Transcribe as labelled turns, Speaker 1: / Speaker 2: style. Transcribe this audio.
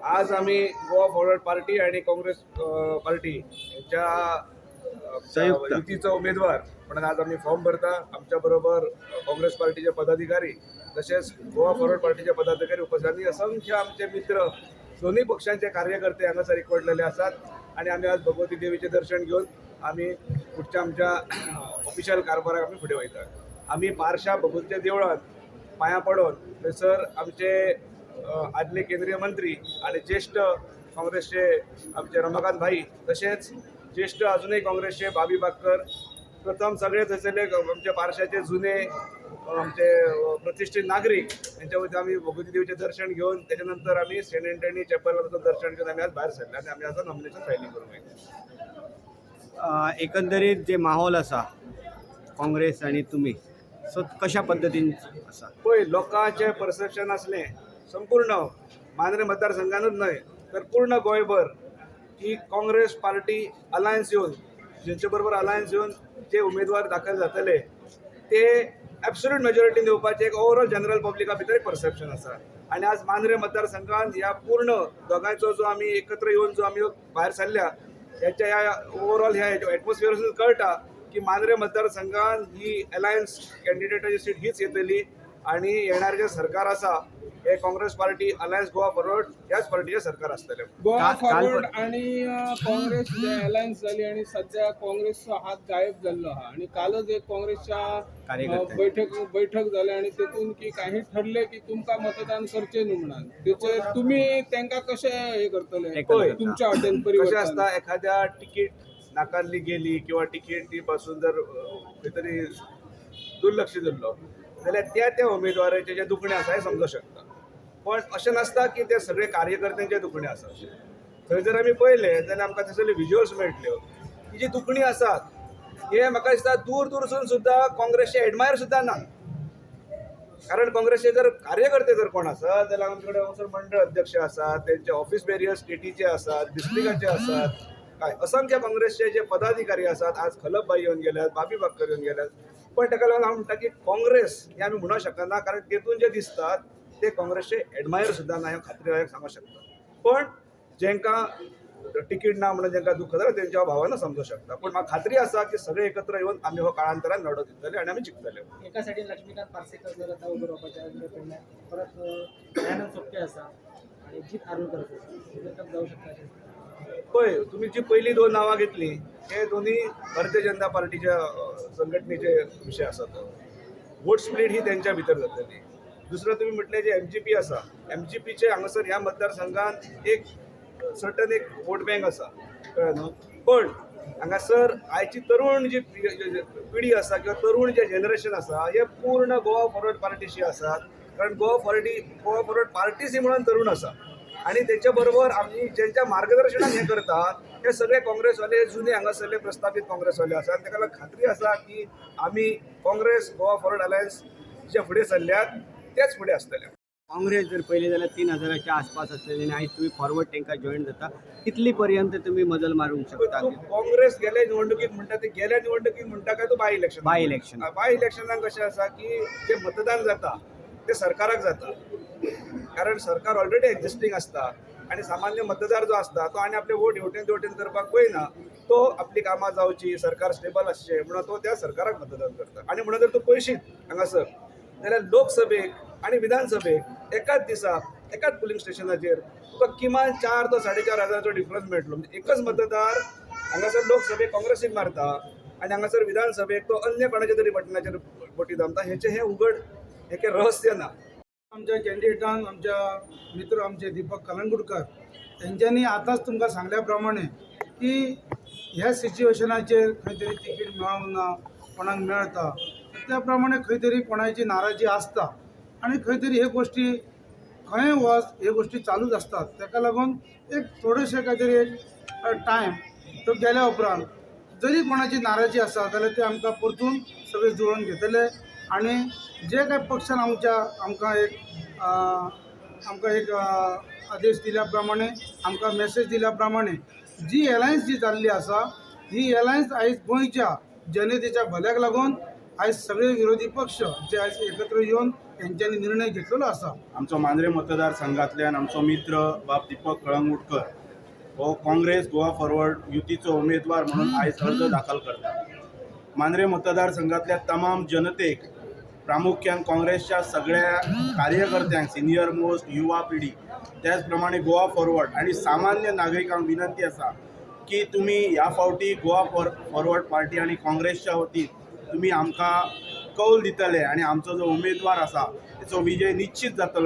Speaker 1: आज आम्ही Goa forward party आणि काँग्रेस पार्टी यांच्या
Speaker 2: संयुक्त
Speaker 1: युतीचा उमेदवार म्हणून आज आम्ही फॉर्म भरता. आमच्याबरोबर काँग्रेस पार्टीचे पदाधिकारी तसेच गोवा फॉरवर्ड पार्टीचे पदाधिकारी उपस्थित आणि असंख्य आमचे मित्र दोन्ही पक्षांचे कार्यकर्ते हांगासर एकवटलेले असतात आणि आम्ही आज भगवती देवीचे दर्शन घेऊन आम्ही पुढच्या आमच्या ऑफिशियल कारभाराक आम्ही फुडें वयता. आम्ही पारशा भगवतीच्या देवळात पाया पडून थंयसर आमचे आदले केंद्रीय मंत्री आणि ज्येष्ठ काँग्रेसचे आमचे रमाकांत भाई तसेच ज्येष्ठ अजूनही काँग्रेसचे बाबी बाकर प्रथम सगळे थंयसरले आमचे पारशाचे जुने आमचे प्रतिष्ठित नागरिक यांच्या वतीन आम्ही भगवती देवीचे दर्शन घेऊन त्याच्यानंतर आम्ही सेंट अँटनी चॅपलचं दर्शन घेऊन आम्ही आज बाहेर सरले आणि आम्ही आता नॉमिनेशन फायलिंग करून
Speaker 2: एकंदरीत जे माहोल असा काँग्रेस आणि तुम्ही सो कशा पद्धतीन असा
Speaker 1: पळय लोकांचे परसेप्शन असलें संपूर्ण मांद्रे मतदारसंघानूच न्हय तर पूर्ण गोंयभर की काँग्रेस पार्टी अलायन्स येवन जेंचे बरोबर अलायन्स येवन जे उमेदवार दाखल जातले ते एब्सोल्यूट मेजॉरिटीन येवपाचें एक ओवरऑल जनरल पब्लिका भितर एक परसेप्शन आसा. आणि आज मांद्रे मतदारसंघात ह्या पूर्ण दोगांचो जो आमी एकत्र येवन जो आमी भायर सरल्या ह्याच्या ह्या ओवरऑल ह्या एटमॉस्फियरासून कळटा की मांद्रे मतदारसंघात ही अलायन्स कॅन्डिडेटाची सीट हीच येतली आणि येणारें जे सरकार आसा हे Congress party alliance Goa forward ह्याच पार्टीचे सरकार आसतलें.
Speaker 3: गोवा फॉरवर्ड आणि काँग्रेस जे अलायन्स झाली आणि सध्या काँग्रेसचा हात गायब झालेलो हा आणि कालच एक काँग्रेसच्या बैठक झाली आणि तेतून की काही ठरले की तुमका मतदान करचे न्हू म्हणून त्याचे तुम्ही त्यांना कसे हे करतले तुमच्या हॉटेल
Speaker 1: कशें
Speaker 3: परिवर्तन
Speaker 1: आसता एखाद्या तिकीट नाकारली गेली किंवा तिकीटी पासून जर खंय तरी दुर्लक्ष जाल्लो जाल्यार त्या उमेदवाराचे जे दुखणें आसा हें समजूंक शकता. पण अशें नासता की ते सगळे कार्यकर्त्यांचे दुखणें आसा अशें. थंय जर आमी पळयलें जाल्यार आमकां थंयसरल्यो विज्युअल्स मेळटल्यो की जी दुखणीं आसात हे म्हाका दिसता दूर दूरसून सुद्दां काँग्रेसचे एडमायर सुद्दां ना. कारण काँग्रेसचे जर कार्यकर्ते जर कोण आसात जाल्यार आमचे कडेन हांगासर मंडळ अध्यक्ष आसात, तेंचे ऑफिस बेरियर स्टेटीचे आसात, डिस्ट्रिक्टाचे आसात, काय असंख्य काँग्रेसचे जे पदाधिकारी आसात. आज खलपबाई येवन गेल्यात, बाबी बाकर येवन गेल्यात. पण ताका लागून हांव म्हणटा की काँग्रेस हे आमी म्हणूंक शकना कारण तेतून जे दिसतात ते काँग्रेसचे एडमायर सुद्दां ना हें खात्रीलायक सांगूंक शकता. पण जेंकां तिकीट ना म्हणून जेंकां दुख जाता तेंच्या भावानं समजूंक शकता. पण म्हाका खात्री आसा की सगळे एकत्र येवन आमी हो काळांतरान लढो दितले आणि आमी जिखतले.
Speaker 4: एका सायडीन लक्ष्मीकांत पार्सेकर जर आता उभं रावपाच्या परत दयानंद सोपटे आसा आणि जीत आर्लकर आसा जाऊ शकता.
Speaker 1: पळय तुमी जी पयलीं दोन नांवां घेतली हे दोन्ही भारतीय जनता पार्टीच्या संघटनेचे विशय आसा. तो वोट स्प्लीट ही तेंच्या भितर जातली. दुसरं तुम्ही म्हटलें जे MGP आसा MGPचे हांगासर ह्या मतदारसंघात एक सर्टन एक वोट बँक आसा कळ्ळें न्हू. पण हांगासर आयची तरुण जी पिढी आसा किंवा तरुण जे जनरेशन आसा हे पूर्ण गोवा फॉरवर्ड पार्टीशी आसात. कारण गोवा फॉरवर्ड पार्टीच ही म्हणून तरुण आसा आणि त्याच्या बरोबर आम्ही ज्यांच्या मार्गदर्शनात हे करतात हे सगळे काँग्रेसवाले जुने हांगासरले प्रस्थापित काँग्रेसवाले आसात. ताका लागून खात्री आसा की आम्ही काँग्रेस गोवा फॉरवर्ड अलायन्स जे फुडें सरल्यात तेच फुडें आसतले.
Speaker 2: काँग्रेस जर पहिले जाल्यार 3000च्या आसपास असलेली आणि आयज तुम्ही फॉरवर्ड तांकां जॉईन जाता कितली पर्यंत तुम्ही मजल मारूंक शकता?
Speaker 1: तूं काँग्रेस गेल्या निवडणुकीक म्हणटा ते गेल्या निवडणुकीक म्हणटा काय तो बाय इलेक्शनाक कशें आसा की जे मतदान जाता ते सरकाराक जाता. कारण सरकार ऑलरेडी एक्झिस्टिंग आसता आणि सामान्य मतदार जो असता तो आणि आपले वोट हेवटेन करपाक पळयना. तो आपली कामां जावची सरकार स्टेबल आसचें म्हणून तो त्या सरकाराक मतदान करता. आणि म्हणून जर तूं पळयशीत हांगासर जाल्यार लोकसभेक आणि विधानसभेक एकाच दिसाक एकाच पोलिंग स्टेशनाचेर तुका किमान 4 ते 4,500 डिफरन्स मेळटलो. म्हणजे एकच मतदार हांगासर लोकसभेक काँग्रेसीक मारता आणि हांगासर विधानसभेक तो अन्य कोणाच्या तरी बटनाचेर बोटी दामता. हेचें हें उघड हें रहस्य ना.
Speaker 5: आमच्या कॅन्डिडेटान आमच्या मित्र आमचे दीपक कलंगूटकर त्यांच्यानी आताच तुमकां सांगल्याप्रमाणे की ह्या सिच्युएशनाचेर खंय तरी तिकीट मेळोंक ना कोणाक मेळटा त्याप्रमाणे खंय तरी कोणाची नाराजी आसता आणि खंय तरी हे गोष्टी खंय वच हे गोष्टी चालूच असतात. ताका लागून एक थोडेशे काय तरी एक टायम तो गेल्या उपरांत जरी कोणाची नाराजी आसा जाल्यार ते आमकां परतून सगळे जुळोवन घेतले आणि जे काही पक्षान आमकां एक आदेश दिल्याप्रमाणे आमकां मेसेज दिल्याप्रमाणे जी अलायन्स जी जाल्ली आसा ही अलायन्स आयज गोंयच्या जनतेच्या भल्याक लागून आयज सगळे विरोधी पक्ष जे आयज एकत्र येवन तेंच्यांनी निर्णय घेतलेलो आसा.
Speaker 6: आमचो मांद्रे मतदारसंघांतल्यान आमचो मित्र बाब दिपक कळंगुटकर हो काँग्रेस गोवा फॉरवर्ड युतीचो उमेदवार म्हणून आयज अर्ज दाखल करता. मांद्रे मतदारसंघांतल्या तमाम जनतेक प्रामुख्यान काँग्रेसच्या सगळ्या कार्यकर्त्यांक सिनियर मोस्ट युवा पिढी त्याच प्रमाणे गोवा फॉरवर्ड आणि सामान्य नागरिकांक विनंती आसा की तुम्ही ह्या फावटी गोवा फॉरवर्ड पार्टी आणि काँग्रेसच्या वतीन तुम्ही आमकां कौल दितले आणि आमचो जो उमेदवार आसा तेचो विजय निश्चित जातलो